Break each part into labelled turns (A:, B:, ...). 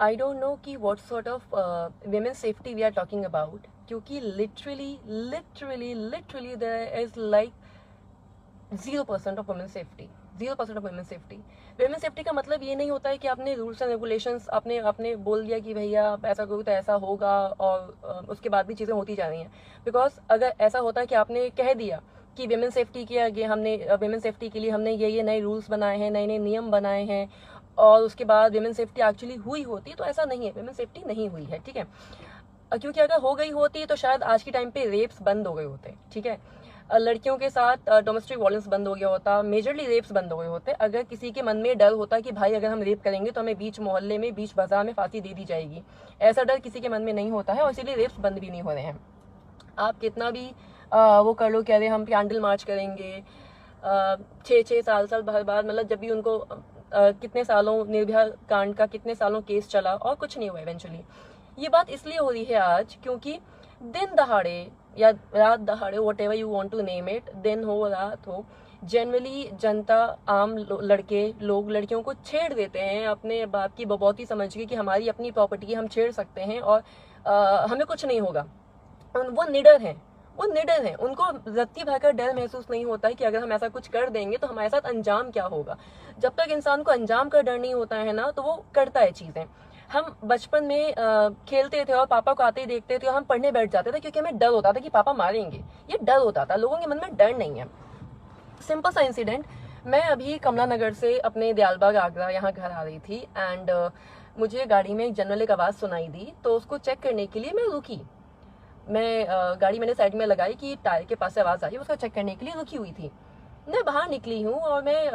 A: I don't know कि what sort of women's safety we are talking about, क्योंकि literally there is like 0% of women safety, 0% of women safety. Women safety का मतलब ये नहीं होता है कि आपने रूल्स एंड रेगुलेशंस आपने बोल दिया कि भैया आप ऐसा करो तो ऐसा होगा, और उसके बाद भी चीज़ें होती जा रही हैं। बिकॉज अगर ऐसा होता है कि आपने कह दिया कि वुमेन सेफ्टी के आगे हमने वुमेन सेफ्टी के लिए हमने ये नए रूल्स बनाए हैं, नए नए नियम बनाए हैं, और उसके बाद वुमेन सेफ्टी एक्चुअली हुई होती, तो ऐसा नहीं है, वुमेन सेफ्टी नहीं हुई है, ठीक है। क्योंकि अगर हो गई होती तो शायद आज के टाइम पे रेप्स बंद हो गए होते, ठीक है। लड़कियों के साथ डोमेस्टिक वायलेंस बंद हो गया होता, मेजरली रेप्स बंद हो गए होते, अगर किसी के मन में डर होता कि भाई अगर हम रेप करेंगे तो हमें बीच मोहल्ले में, बीच बाजार में फांसी दे दी जाएगी। ऐसा डर किसी के मन में नहीं होता है, और इसीलिए रेप्स बंद भी नहीं हो रहे हैं। आप कितना भी वो कर लो, कह रहे हम कैंडल मार्च करेंगे 6 साल बाद, मतलब जब भी उनको कितने सालों निर्भया कांड का कितने सालों केस चला और कुछ नहीं हुआ इवेंचुअली। ये बात इसलिए हो रही है आज क्योंकि दिन दहाड़े या रात दहाड़े, whatever you want to name it, दिन हो रात हो, जनरली जनता, आम लड़के लोग लड़कियों को छेड़ देते हैं अपने बाप की बबौती समझ के कि हमारी अपनी प्रॉपर्टी है, हम छेड़ सकते हैं और हमें कुछ नहीं होगा। वो निडर हैं, उनको रत्ती भर का डर महसूस नहीं होता है कि अगर हम ऐसा कुछ कर देंगे तो हमारे साथ अंजाम क्या होगा। जब तक इंसान को अंजाम का डर नहीं होता है ना, तो वो करता है चीजें। हम बचपन में खेलते थे और पापा को आते ही देखते थे और हम पढ़ने बैठ जाते थे क्योंकि हमें डर होता था कि पापा मारेंगे। ये डर होता था, लोगों के मन में डर नहीं है। सिंपल सा इंसिडेंट, मैं अभी कमला नगर से अपने दयालबाग आगरा यहाँ घर आ रही थी, एंड मुझे गाड़ी में एक जनरल एक आवाज़ सुनाई दी, तो उसको चेक करने के लिए मैं रुकी। मैं गाड़ी मैंने साइड में लगाई कि टायर के पास से आवाज़ आई, उसको चेक करने के लिए रुकी हुई थी। मैं बाहर निकली हूँ और मैं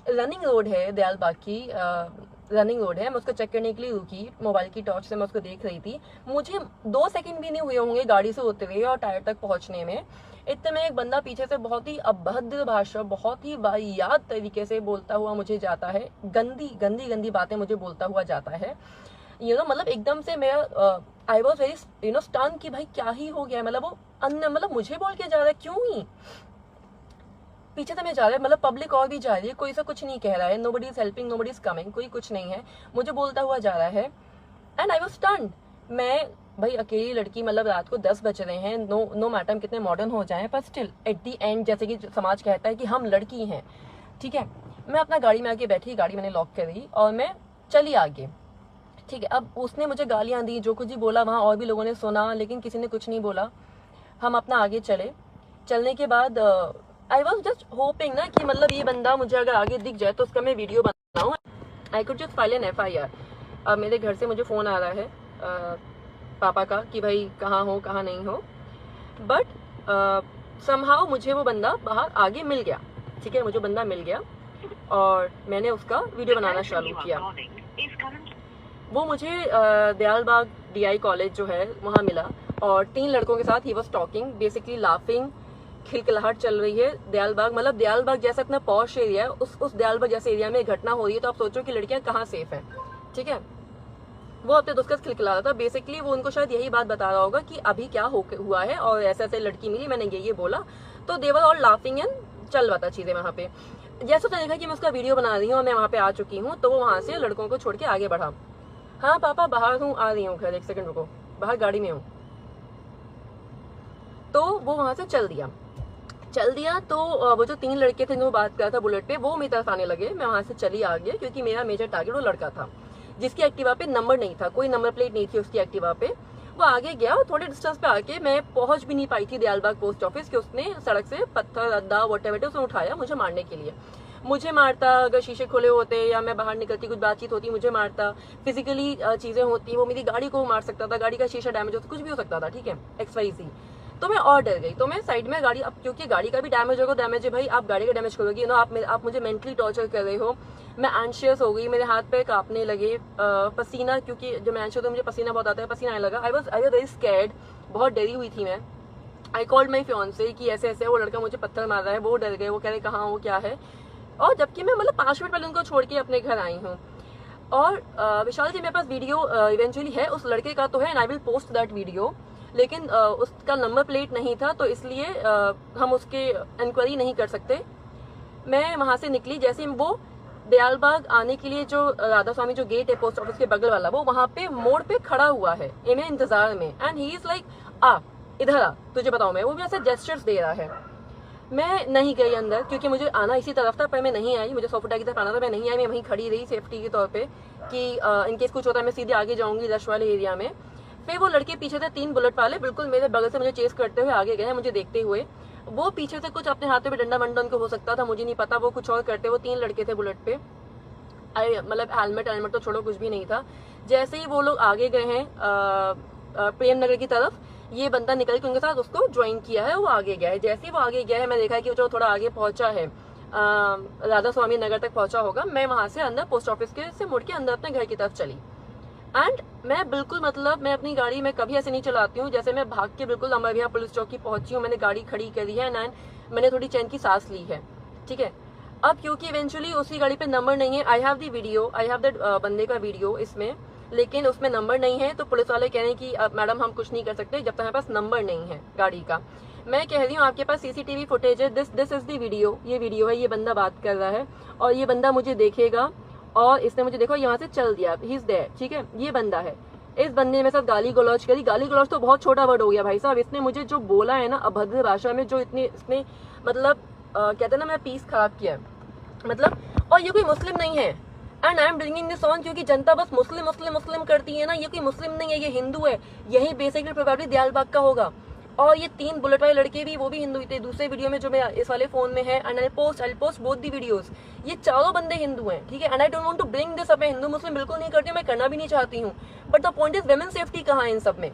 A: रनिंग रोड है दयालबाग की, रनिंग रोड है, मैं उसको चेक करने के लिए रुकी। मोबाइल की टॉर्च से मैं उसको देख रही थी। मुझे 2 सेकंड भी नहीं हुए होंगे गाड़ी से उतरे और टायर तक पहुंचने में, इतने में एक बंदा पीछे से बहुत ही अभद्र भाषा, बहुत ही वाहियात तरीके से बोलता हुआ मुझे जाता है, गंदी गंदी गंदी बातें मुझे बोलता हुआ जाता है। मतलब एकदम से मेरा आई वॉज वेरी स्टन कि भाई क्या ही हो गया है। मतलब वो अन्य, मतलब मुझे बोल के जा रहा है, क्यों ही पीछे से मैं जा रहा है, मतलब पब्लिक और भी जा रही है, कोई सा कुछ नहीं कह रहा है, nobody is helping, nobody is coming, कोई कुछ नहीं है, मुझे बोलता हुआ जा रहा है। And I was stunned. मैं भाई अकेली लड़की, मतलब रात को 10 बज रहे हैं, नो मैटर कितने मॉडर्न हो जाएं, पर स्टिल एट दी एंड जैसे कि समाज कहता है कि हम लड़की हैं, ठीक है। मैं अपना गाड़ी में आके बैठी, गाड़ी मैंने लॉक करी और मैं चली आगे, ठीक है। अब उसने मुझे गालियां दी, जो कुछ ही बोला वहाँ और भी लोगों ने सुना, लेकिन किसी ने कुछ नहीं बोला। हम अपना आगे चले। चलने के बाद आई वॉज जस्ट होपिंग ना कि मतलब ये बंदा मुझे अगर आगे दिख जाए तो उसका मैं वीडियो बनाऊँ, I could just file an FIR। अब मेरे घर से मुझे फ़ोन आ रहा है पापा का कि भाई कहाँ हो कहाँ नहीं हो, बट समहाउ मुझे वो बंदा बाहर आगे मिल गया, ठीक है, मुझे बंदा मिल गया और मैंने उसका वीडियो बनाना चालू किया। वो मुझे दयालबाग DI कॉलेज जो है वहाँ मिला और 3 लड़कों के साथ ही वॉज टॉकिंग, बेसिकली लाफिंग, खिलखिलाहट चल रही है। दयालबाग, मतलब दयालबाग जैसा इतना पॉश एरिया है, उस दयालबाग जैसे एरिया में घटना हो रही है, तो आप सोचो कि लड़कियां कहाँ सेफ हैं, ठीक है। वो अपने दोस्त का खिलखिला रहा था, बेसिकली वो उनको शायद यही बात बता रहा होगा कि अभी क्या हुआ है और ऐसे ऐसे लड़की मिली, मैंने ये बोला, तो देवर और लाफिंग एंड चल रहा था चीजें वहाँ पे। जैसा तो देखा कि मैं उसका वीडियो बना रही हूँ और मैं वहाँ पे आ चुकी हूँ, तो वो वहाँ से लड़कों को छोड़ के आगे बढ़ा। हाँ पापा बाहर हूँ, आ रही हूँ घर, 1 सेकंड रुको, बाहर गाड़ी में हूँ। तो वो वहां से चल दिया। तो वो जो 3 लड़के थे जो बात कर रहा था बुलेट पे, वो मेरी तरफ आने लगे। मैं वहां से चली आ गया क्योंकि मेरा मेजर टारगेट वो लड़का था जिसकी एक्टिवा पे नंबर नहीं था, कोई नंबर प्लेट नहीं थी उसकी एक्टिवा पे। वो आगे गया और थोड़े डिस्टेंस पे आके मैं पहुंच भी नहीं पाई थी दयालबाग पोस्ट ऑफिस के, उसने सड़क से पत्थर अद्दा वॉटेवर उसने उठाया मुझे मारने के लिए। मुझे मारता, अगर शीशे खुले होते या मैं बाहर निकलती, कुछ बातचीत होती, मुझे मारता। फिजिकली चीजें होती, वो मेरी गाड़ी को मार सकता था, गाड़ी का शीशा डैमेज होता, कुछ भी हो सकता था, ठीक है, XYZ। तो मैं और डर गई, तो मैं साइड में गाड़ी, अब क्योंकि गाड़ी का भी डैमेज होगा, डैमेज है भाई, आप गाड़ी का डैमेज करोगी ना, आप मुझे मेंटली टॉर्चर कर रहे हो। मैं एंशियस हो गई, मेरे हाथ पे कांपने लगे, पसीना, क्योंकि जब मैं एंशियस, तो मुझे पसीना बहुत आता है, पसीना आने लगा। आई वॉज वेरी स्कैर्ड, बहुत डरी हुई थी मैं। आई कॉल्ड माई फियांसे कि ऐसे ऐसे वो लड़का मुझे पत्थर मार रहा है, वो डर गए, वो कह रहे कहाँ हो क्या है, और जबकि मैं मतलब 5 मिनट पहले उनको छोड़ के अपने घर आई हूँ। और विशाल जी मेरे पास वीडियो इवेंचुअली है उस लड़के का तो है, and I will post that video, लेकिन उसका नंबर प्लेट नहीं था, तो इसलिए हम उसके इंक्वायरी नहीं कर सकते। मैं वहां से निकली, जैसे वो दयालबाग आने के लिए जो राधा स्वामी जो गेट है पोस्ट ऑफिस के बगल वाला, वो वहां पे मोड़ पे खड़ा हुआ है मेरे इंतजार में, एंड ही इज लाइक आ इधर आ तुझे बताऊं मैं, वो भी ऐसे जेस्चर्स दे रहा है। मैं नहीं गई अंदर क्योंकि मुझे आना इसी तरफ था, पर मैं नहीं आई, मुझे सोफिटा की तरफ आना था, मैं नहीं आई, मैं वहीं खड़ी रही सेफ्टी के तौर पे कि इनकेस कुछ होता है मैं सीधे आगे जाऊंगी रश वाले एरिया में। फिर वो लड़के पीछे से 3 बुलेट वाले बिल्कुल मेरे बगल से मुझे चेस करते हुए आगे गए मुझे देखते हुए। वो पीछे से कुछ अपने हाथ में डंडा वंडा उनको हो सकता था, मुझे नहीं पता, वो कुछ और करते। वो 3 लड़के थे बुलेट पे, मतलब हेलमेट तो छोड़ो कुछ भी नहीं था। जैसे ही वो लोग आगे गए हैं प्रेम नगर की तरफ, ये बंदा निकल के उनके साथ उसको ज्वाइन किया है, वो आगे गया है। जैसे ही वो आगे गया है मैं देखा कि वो जो थोड़ा आगे पहुंचा है राधा स्वामी नगर तक पहुंचा होगा, मैं वहां से अंदर पोस्ट ऑफिस के से मुड़ के अंदर अपने घर की तरफ चली। एंड मैं बिल्कुल मतलब मैं अपनी गाड़ी मैं कभी ऐसे नहीं चलाती हूँ, जैसे मैं भाग के बिल्कुल हमारे यहाँ पुलिस चौकी पहुंची हूँ, मैंने गाड़ी खड़ी करी है एंड मैंने थोड़ी चैन की सांस ली है, ठीक है। अब क्योंकि इवेंचुअली उसकी गाड़ी पे नंबर नहीं है, I have the video, I have that बंदे का वीडियो इसमें, लेकिन उसमें नंबर नहीं है, तो पुलिस वाले कह रहे हैं कि मैडम हम कुछ नहीं कर सकते जब तक हमारे पास नंबर नहीं है गाड़ी का। मैं कह रही हूँ आपके पास सीसीटीवी फुटेज है, दिस इज द वीडियो, ये वीडियो है, ये बंदा बात कर रहा है और ये बंदा मुझे देखेगा और इसने मुझे देखो यहाँ से चल दिया, ही इज देयर, ठीक है, ये बंदा है। इस बंदे ने मेरे साथ गाली गलौज करी, गाली गलौज तो बहुत छोटा वर्ड हो गया भाई साहब, इसने मुझे जो बोला है ना अभद्र भाषा में, जो इतनी इसने मतलब कहते हैं ना मैं पीस खराब किया मतलब। और ये कोई मुस्लिम नहीं है, and I am bringing this on क्योंकि जनता बस मुस्लिम मुस्लिम मुस्लिम करती है ना, ये कोई मुस्लिम नहीं है, ये हिंदू है, यही बेसिकली प्रोबेबली दयालबाग का होगा। और ये 3 बुलेट वाले लड़के भी वो भी हिंदू थे, दूसरे वीडियो में जो मैं इस वाले फोन में है, and I post both the videos, ये चारों बंदे हिंदू हैं, ठीक है। And I don't want to bring this up, Hindu Muslim बिल्कुल नहीं करती हूँ, मैं करना भी नहीं चाहती हूँ, but the point is women safety कहाँ है इन सब में।